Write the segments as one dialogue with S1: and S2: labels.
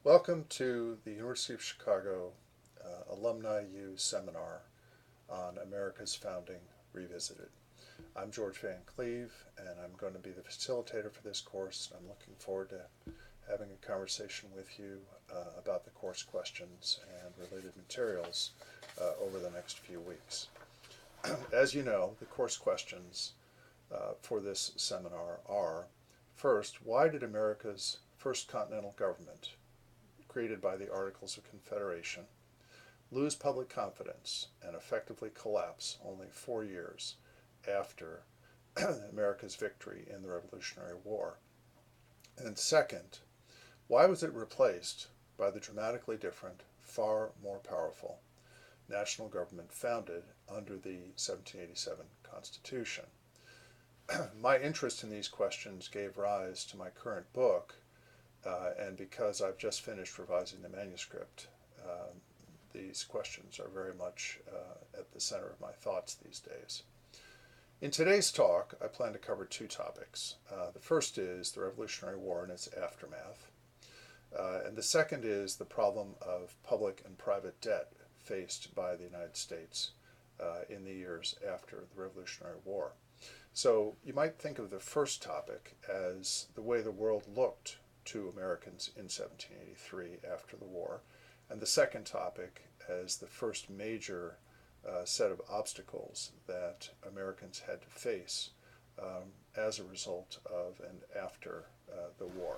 S1: Welcome to the University of Chicago Alumni U Seminar on America's Founding Revisited. I'm George Van Cleve, and I'm going to be the facilitator for this course. I'm looking forward to having a conversation with you about the course questions and related materials over the next few weeks. As you know, the course questions for this seminar are, first, why did America's first continental government, created by the Articles of Confederation, lose public confidence and effectively collapse only 4 years after America's victory in the Revolutionary War? And second, why was it replaced by the dramatically different, far more powerful national government founded under the 1787 Constitution? My interest in these questions gave rise to my current book, and because I've just finished revising the manuscript, these questions are very much at the center of my thoughts these days. In today's talk, I plan to cover two topics. The first is the Revolutionary War and its aftermath, and the second is the problem of public and private debt faced by the United States in the years after the Revolutionary War. So you might think of the first topic as the way the world looked to Americans in 1783 after the war, and the second topic as the first major set of obstacles that Americans had to face as a result of and after the war.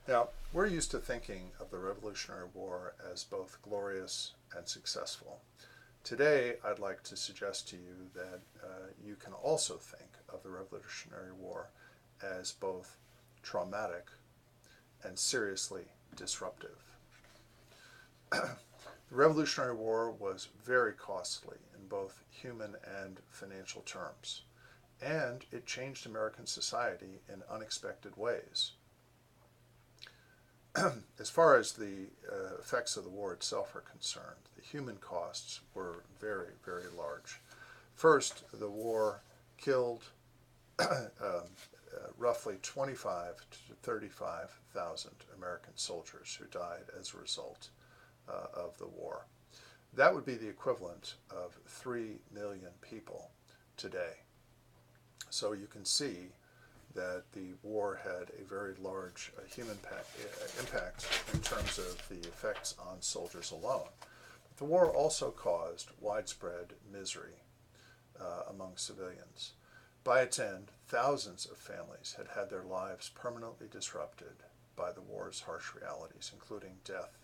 S1: Now, we're used to thinking of the Revolutionary War as both glorious and successful. Today, I'd like to suggest to you that you can also think of the Revolutionary War as both traumatic and seriously disruptive. The Revolutionary War was very costly in both human and financial terms, and it changed American society in unexpected ways. As far as the effects of the war itself are concerned, the human costs were very, very large. First, the war killed roughly 25 to 35,000 American soldiers who died as a result of the war. That would be the equivalent of 3 million people today. So you can see that the war had a very large human impact in terms of the effects on soldiers alone. But the war also caused widespread misery among civilians. By its end, thousands of families had had their lives permanently disrupted by the war's harsh realities, including death,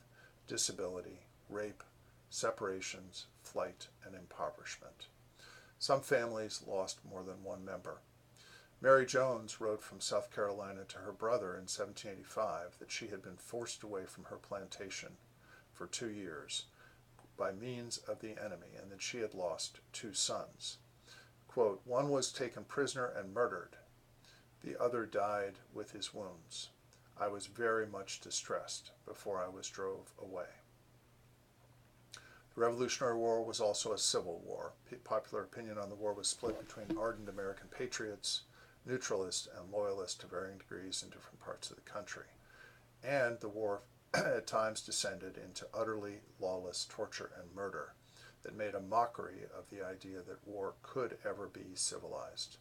S1: disability, rape, separations, flight, and impoverishment. Some families lost more than one member. Mary Jones wrote from South Carolina to her brother in 1785 that she had been forced away from her plantation for 2 years by means of the enemy, and that she had lost 2 sons. Quote, "One was taken prisoner and murdered. The other died with his wounds. I was very much distressed before I was drove away." The Revolutionary War was also a civil war. Popular opinion on the war was split between ardent American patriots, neutralists, and loyalists to varying degrees in different parts of the country. And the war at times descended into utterly lawless torture and murder that made a mockery of the idea that war could ever be civilized.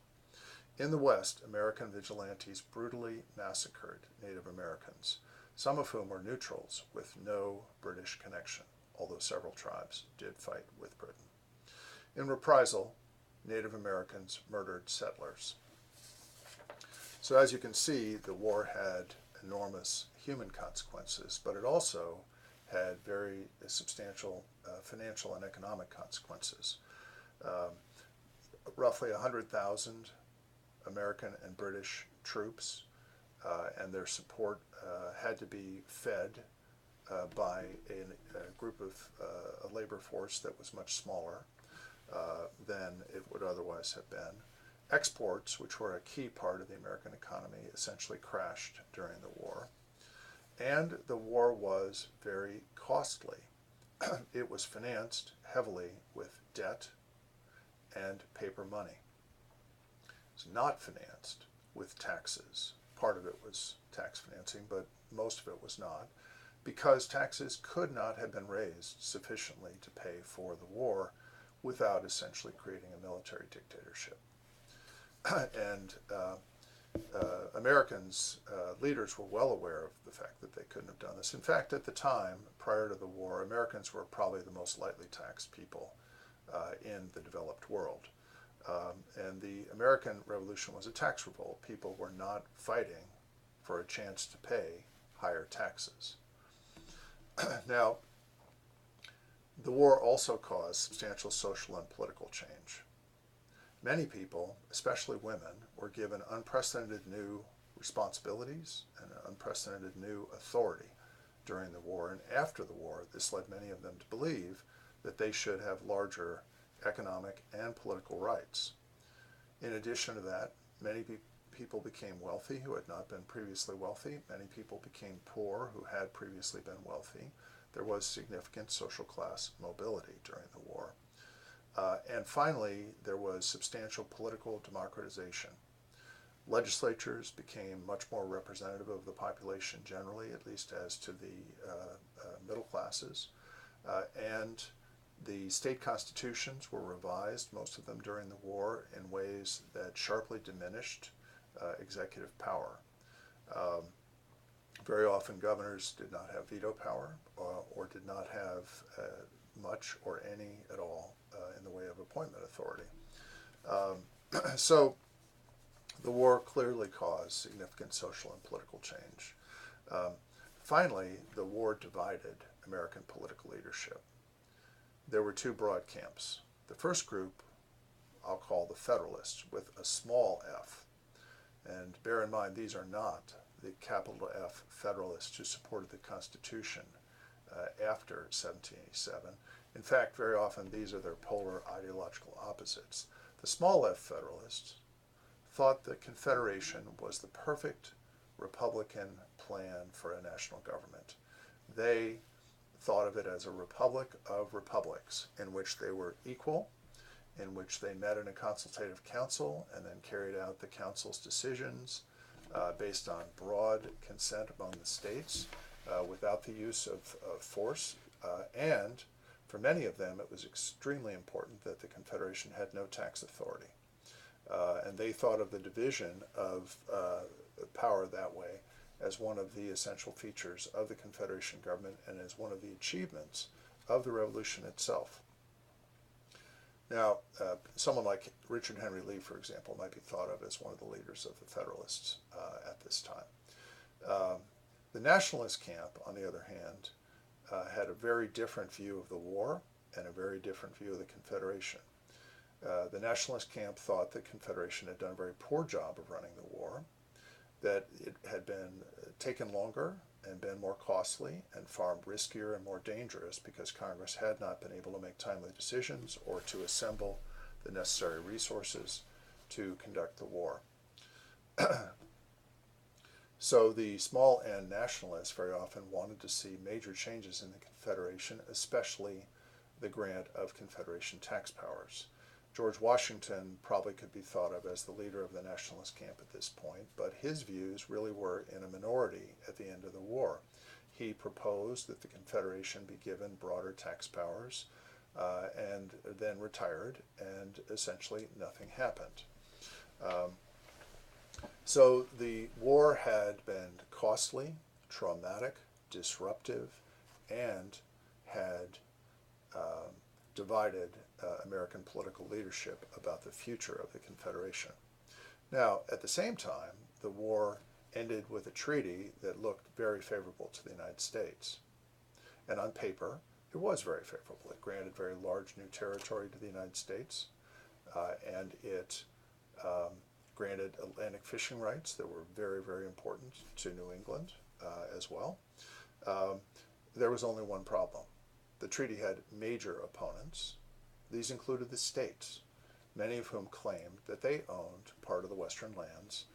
S1: In the West, American vigilantes brutally massacred Native Americans, some of whom were neutrals with no British connection, although several tribes did fight with Britain. In reprisal, Native Americans murdered settlers. So as you can see, the war had enormous human consequences, but it also had very substantial financial and economic consequences. Roughly 100,000 American and British troops and their support had to be fed by a group of a labor force that was much smaller than it would otherwise have been. Exports, which were a key part of the American economy, essentially crashed during the war. And the war was very costly. It was financed heavily with debt and paper money. It was not financed with taxes. Part of it was tax financing, but most of it was not, because taxes could not have been raised sufficiently to pay for the war without essentially creating a military dictatorship. And Americans, leaders were well aware of the fact that they couldn't have done this. In fact, at the time, prior to the war, Americans were probably the most lightly taxed people in the developed world. And the American Revolution was a tax revolt. People were not fighting for a chance to pay higher taxes. Now, the war also caused substantial social and political change. Many people, especially women, were given unprecedented new responsibilities and unprecedented new authority during the war. And after the war, this led many of them to believe that they should have larger economic and political rights. In addition to that, many people became wealthy who had not been previously wealthy. Many people became poor who had previously been wealthy. There was significant social class mobility during the war. And finally, there was substantial political democratization. Legislatures became much more representative of the population generally, at least as to the middle classes. And the state constitutions were revised, most of them during the war, in ways that sharply diminished executive power. Very often governors did not have veto power or did not have much or any at all in the way of appointment authority. So the war clearly caused significant social and political change. Finally, the war divided American political leadership. There were two broad camps. The first group I'll call the Federalists, with a small f. And bear in mind, these are not the capital F Federalists who supported the Constitution after 1787. In fact, very often these are their polar ideological opposites. The small f Federalists thought that Confederation was the perfect Republican plan for a national government. They thought of it as a republic of republics in which they were equal, in which they met in a consultative council and then carried out the council's decisions based on broad consent among the states without the use of force. And for many of them, it was extremely important that the Confederation had no tax authority. And they thought of the division of power that way as one of the essential features of the Confederation government and as one of the achievements of the Revolution itself. Now, someone like Richard Henry Lee, for example, might be thought of as one of the leaders of the Federalists at this time. The Nationalist camp, on the other hand, had a very different view of the war and a very different view of the Confederation. The Nationalist camp thought the Confederation had done a very poor job of running the war, that it had been taken longer and been more costly and far riskier and more dangerous because Congress had not been able to make timely decisions or to assemble the necessary resources to conduct the war. So the small n nationalists very often wanted to see major changes in the Confederation, especially the grant of Confederation tax powers. George Washington probably could be thought of as the leader of the nationalist camp at this point, but his views really were in a minority at the end of the war. He proposed that the Confederation be given broader tax powers and then retired, and essentially nothing happened. So the war had been costly, traumatic, disruptive, and had divided American political leadership about the future of the Confederation. Now, at the same time, the war ended with a treaty that looked very favorable to the United States. And on paper, it was very favorable. It granted very large new territory to the United States, and it granted Atlantic fishing rights that were very, very important to New England as well. There was only one problem. The treaty had major opponents. These included the states, many of whom claimed that they owned part of the western lands,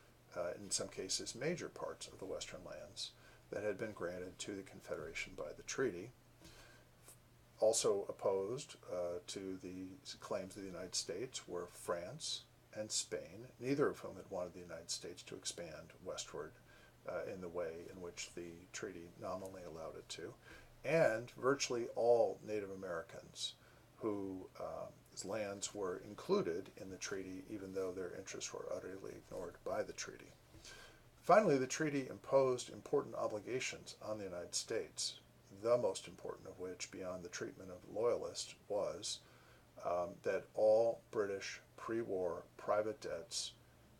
S1: in some cases major parts of the western lands, that had been granted to the Confederation by the treaty. Also opposed to the claims of the United States were France and Spain, neither of whom had wanted the United States to expand westward in the way in which the treaty nominally allowed it to, and virtually all Native Americans whose lands were included in the treaty, even though their interests were utterly ignored by the treaty. Finally, the treaty imposed important obligations on the United States, the most important of which, beyond the treatment of loyalists, was that all British pre-war private debts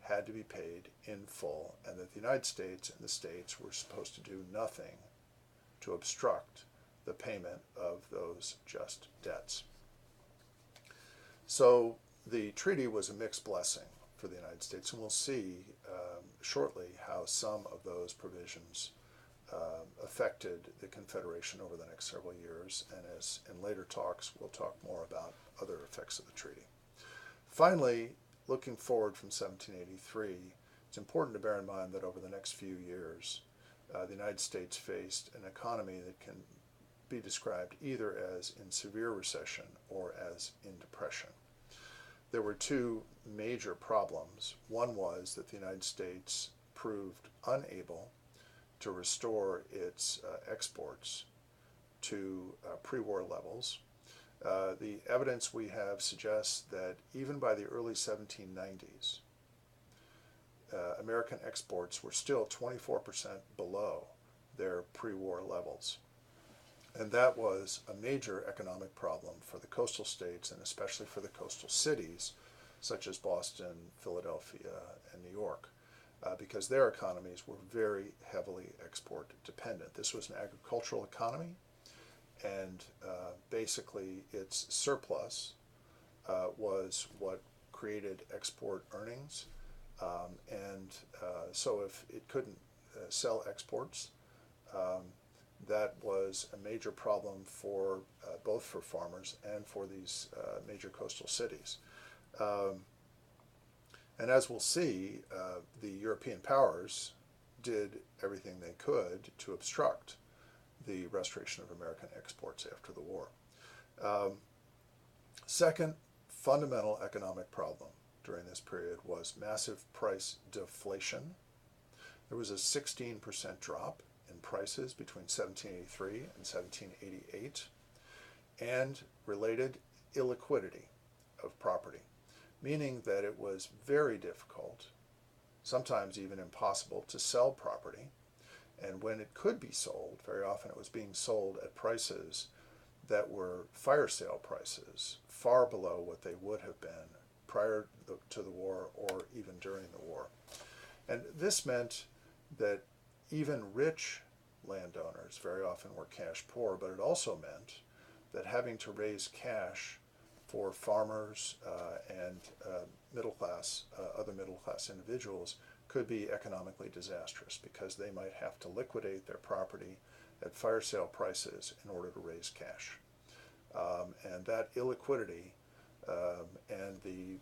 S1: had to be paid in full, and that the United States and the states were supposed to do nothing to obstruct the payment of those just debts. So the treaty was a mixed blessing for the United States, and we'll see shortly how some of those provisions affected the Confederation over the next several years, and as in later talks, we'll talk more about other effects of the treaty. Finally, looking forward from 1783, it's important to bear in mind that over the next few years, the United States faced an economy that can be described either as in severe recession or as in depression. There were two major problems. One was that the United States proved unable to restore its exports to pre-war levels. The evidence we have suggests that even by the early 1790s, American exports were still 24% below their pre-war levels. And that was a major economic problem for the coastal states, and especially for the coastal cities, such as Boston, Philadelphia, and New York, because their economies were very heavily export dependent. This was an agricultural economy, and basically its surplus was what created export earnings. So if it couldn't sell exports, that was a major problem for both for farmers and for these major coastal cities. And as we'll see, the European powers did everything they could to obstruct the restoration of American exports after the war. Second fundamental economic problem during this period was massive price deflation. There was a 16% drop in prices between 1783 and 1788, and related illiquidity of property, meaning that it was very difficult, sometimes even impossible, to sell property. And when it could be sold, very often it was being sold at prices that were fire sale prices, far below what they would have been prior to the war or even during the war. And this meant that even rich landowners very often were cash poor, but it also meant that having to raise cash for farmers and other middle class individuals could be economically disastrous, because they might have to liquidate their property at fire sale prices in order to raise cash. And that illiquidity and the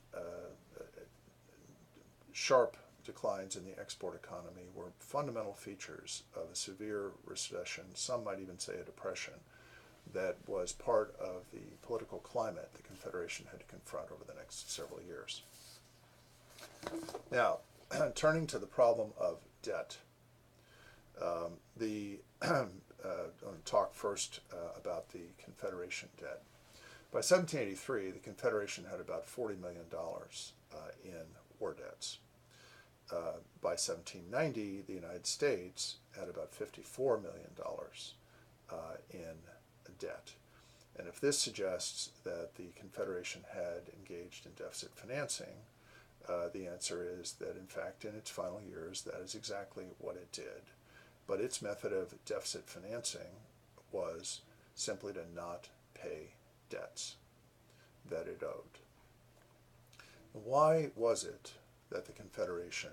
S1: sharp declines in the export economy were fundamental features of a severe recession, some might even say a depression, that was part of the political climate the Confederation had to confront over the next several years. Now, turning to the problem of debt, I'm going to talk first about the Confederation debt. By 1783, the Confederation had about $40 million in war debts. By 1790, the United States had about $54 million in debt. And if this suggests that the Confederation had engaged in deficit financing, the answer is that, in fact, in its final years, that is exactly what it did. But its method of deficit financing was simply to not pay debts that it owed. Why was it that the Confederation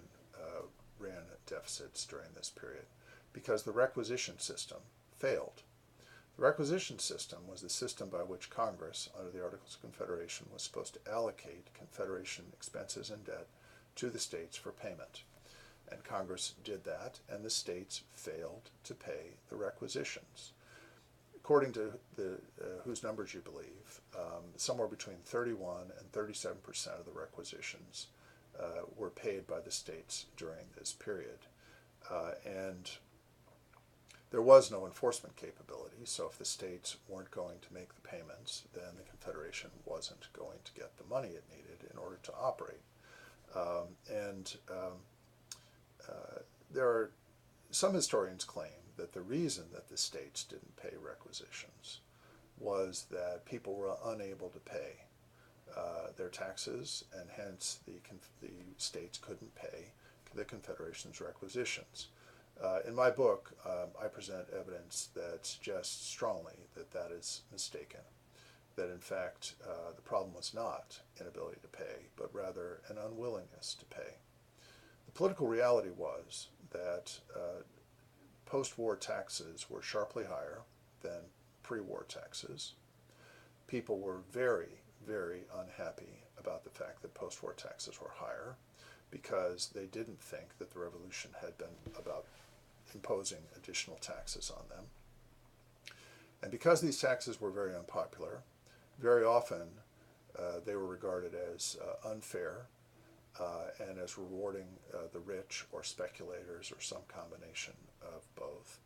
S1: ran deficits during this period? Because the requisition system failed. The requisition system was the system by which Congress, under the Articles of Confederation, was supposed to allocate Confederation expenses and debt to the states for payment. And Congress did that, and the states failed to pay the requisitions. According to whose numbers you believe, somewhere between 31 and 37% of the requisitions were paid by the states during this period. And there was no enforcement capability, so if the states weren't going to make the payments, then the Confederation wasn't going to get the money it needed in order to operate. There are some historians claim that the reason that the states didn't pay requisitions was that people were unable to pay their taxes, and hence the states couldn't pay the Confederation's requisitions. In my book, I present evidence that suggests strongly that that is mistaken, that in fact the problem was not inability to pay, but rather an unwillingness to pay. The political reality was that post-war taxes were sharply higher than pre-war taxes. People were very, very unhappy about the fact that post-war taxes were higher because they didn't think that the revolution had been about imposing additional taxes on them. And because these taxes were very unpopular, very often they were regarded as unfair and as rewarding the rich or speculators or some combination of both.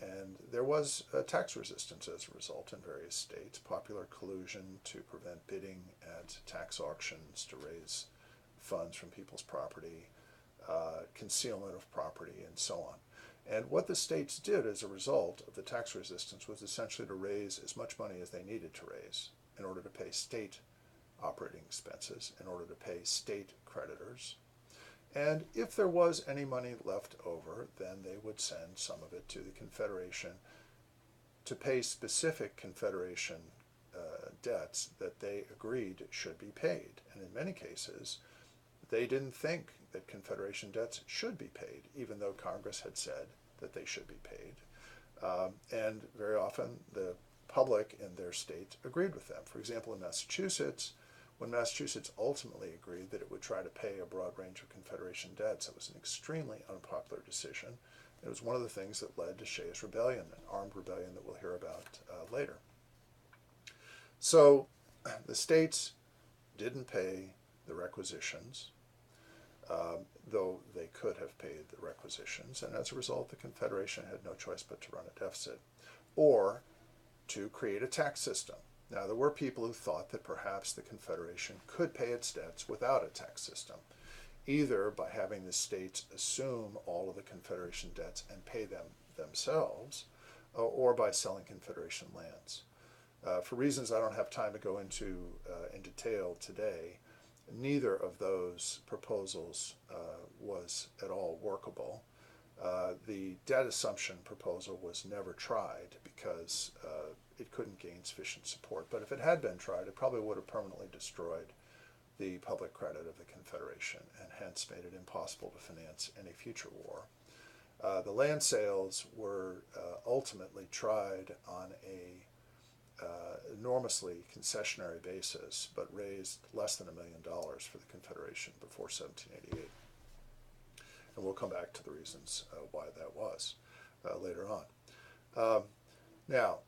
S1: And there was tax resistance as a result in various states, popular collusion to prevent bidding at tax auctions to raise funds from people's property, concealment of property, and so on. And what the states did as a result of the tax resistance was essentially to raise as much money as they needed to raise in order to pay state operating expenses, in order to pay state creditors. And if there was any money left over, then they would send some of it to the Confederation to pay specific Confederation debts that they agreed should be paid. And in many cases, they didn't think that Confederation debts should be paid, even though Congress had said that they should be paid. And very often the public in their state agreed with them. For example, in Massachusetts, when Massachusetts ultimately agreed that it would try to pay a broad range of Confederation debts, it was an extremely unpopular decision. It was one of the things that led to Shays' Rebellion, an armed rebellion that we'll hear about later. So the states didn't pay the requisitions, though they could have paid the requisitions, and as a result the Confederation had no choice but to run a deficit, or to create a tax system. Now, there were people who thought that perhaps the Confederation could pay its debts without a tax system, either by having the states assume all of the Confederation debts and pay them themselves, or by selling Confederation lands. For reasons I don't have time to go into in detail today, neither of those proposals was at all workable. The debt assumption proposal was never tried because it couldn't gain sufficient support. But if it had been tried, it probably would have permanently destroyed the public credit of the Confederation and hence made it impossible to finance any future war. The land sales were ultimately tried on a enormously concessionary basis, but raised less than $1 million for the Confederation before 1788. And we'll come back to the reasons why that was later on. Now,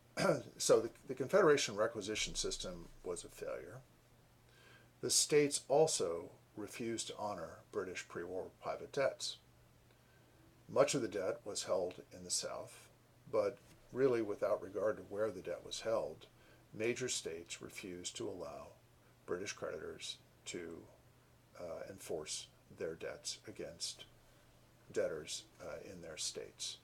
S1: so the Confederation requisition system was a failure. The states also refused to honor British pre-war private debts. Much of the debt was held in the South, but really without regard to where the debt was held, major states refused to allow British creditors to enforce their debts against debtors in their states.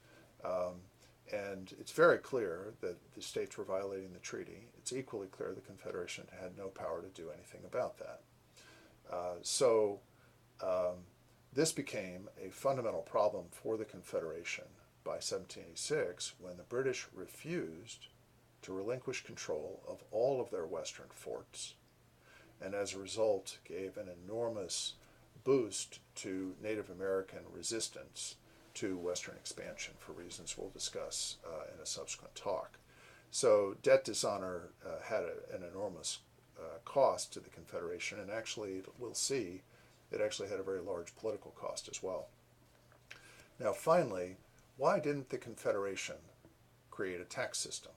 S1: And it's very clear that the states were violating the treaty. It's equally clear the Confederation had no power to do anything about that. So this became a fundamental problem for the Confederation by 1786 when the British refused to relinquish control of all of their western forts, and as a result gave an enormous boost to Native American resistance to Western expansion for reasons we'll discuss in a subsequent talk. So debt dishonor had an enormous cost to the Confederation, and actually, we'll see, it actually had a very large political cost as well. Now finally, why didn't the Confederation create a tax system?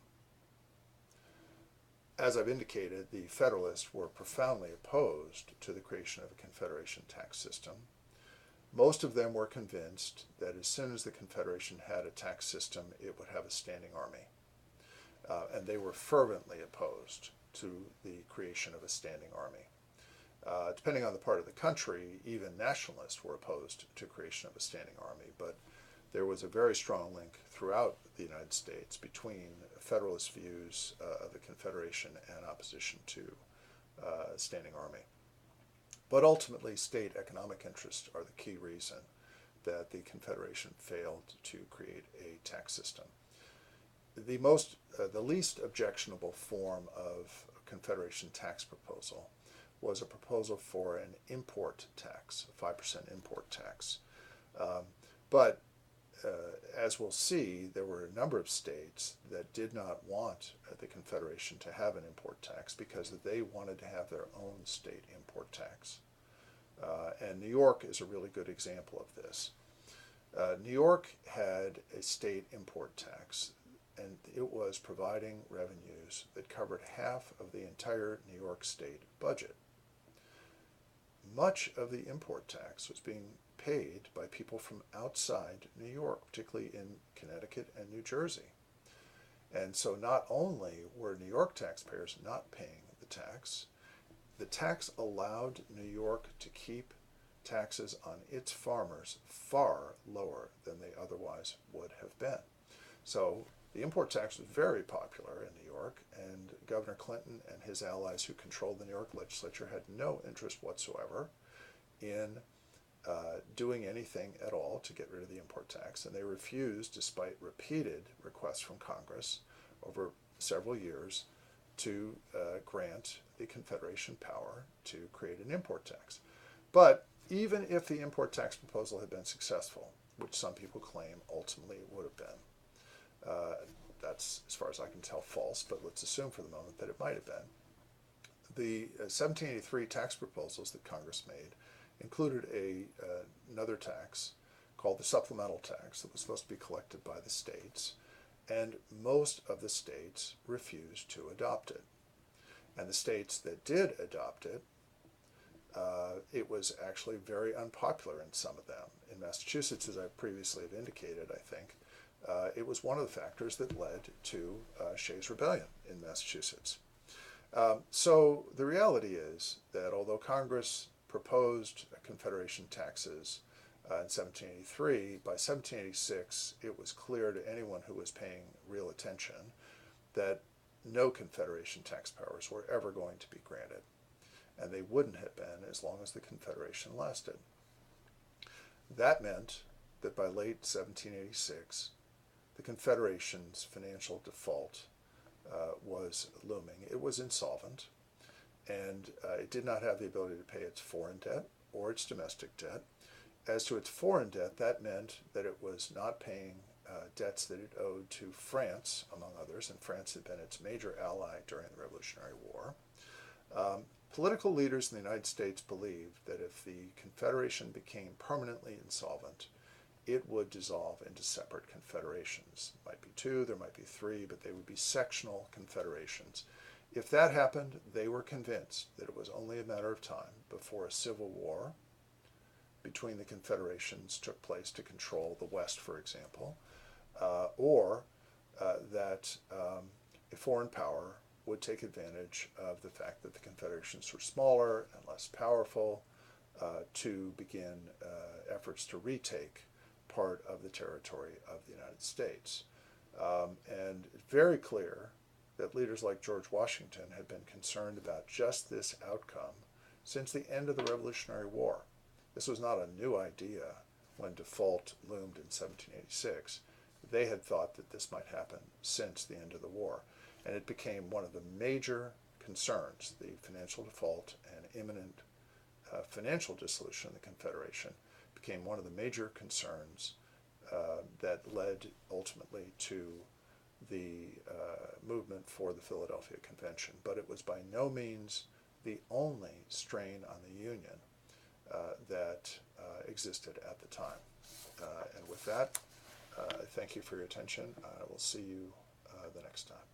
S1: As I've indicated, the Federalists were profoundly opposed to the creation of a Confederation tax system. Most of them were convinced that as soon as the Confederation had a tax system, it would have a standing army. And they were fervently opposed to the creation of a standing army. Depending on the part of the country, even nationalists were opposed to creation of a standing army, but there was a very strong link throughout the United States between Federalist views of the Confederation and opposition to a standing army. But ultimately, state economic interests are the key reason that the Confederation failed to create a tax system. The least objectionable form of Confederation tax proposal was a proposal for an import tax, a 5% import tax. But as we'll see, there were a number of states that did not want the Confederation to have an import tax because they wanted to have their own state import tax. And New York is a really good example of this. New York had a state import tax, and it was providing revenues that covered half of the entire New York state budget. Much of the import tax was being paid by people from outside New York, particularly in Connecticut and New Jersey. And so not only were New York taxpayers not paying the tax allowed New York to keep taxes on its farmers far lower than they otherwise would have been. So the import tax was very popular in New York, and Governor Clinton and his allies who controlled the New York legislature had no interest whatsoever in doing anything at all to get rid of the import tax, and they refused, despite repeated requests from Congress over several years, to grant the Confederation power to create an import tax. But even if the import tax proposal had been successful, which some people claim ultimately it would have been, that's, as far as I can tell, false, but let's assume for the moment that it might have been. The 1783 tax proposals that Congress made included another tax called the supplemental tax that was supposed to be collected by the states, and most of the states refused to adopt it. And the states that did adopt it, it was actually very unpopular in some of them. In Massachusetts, as I previously have indicated, I think, it was one of the factors that led to Shays' Rebellion in Massachusetts. So the reality is that although Congress proposed Confederation taxes in 1783, by 1786 it was clear to anyone who was paying real attention that no Confederation tax powers were ever going to be granted, and they wouldn't have been as long as the Confederation lasted. That meant that by late 1786, the Confederation's financial default was looming. It was insolvent, and it did not have the ability to pay its foreign debt or its domestic debt. As to its foreign debt, that meant that it was not paying debts that it owed to France, among others, and France had been its major ally during the Revolutionary War. Political leaders in the United States believed that if the Confederation became permanently insolvent, it would dissolve into separate confederations. There might be two, there might be three, but they would be sectional confederations. If that happened, they were convinced that it was only a matter of time before a civil war between the confederations took place to control the West, for example, or that a foreign power would take advantage of the fact that the confederations were smaller and less powerful to begin efforts to retake part of the territory of the United States. And it's very clear that leaders like George Washington had been concerned about just this outcome since the end of the Revolutionary War. This was not a new idea when default loomed in 1786. They had thought that this might happen since the end of the war. And it became one of the major concerns, the financial default and imminent financial dissolution of the Confederation became one of the major concerns that led ultimately to the movement for the Philadelphia Convention. But it was by no means the only strain on the Union that existed at the time. And with that, thank you for your attention. I will see you the next time.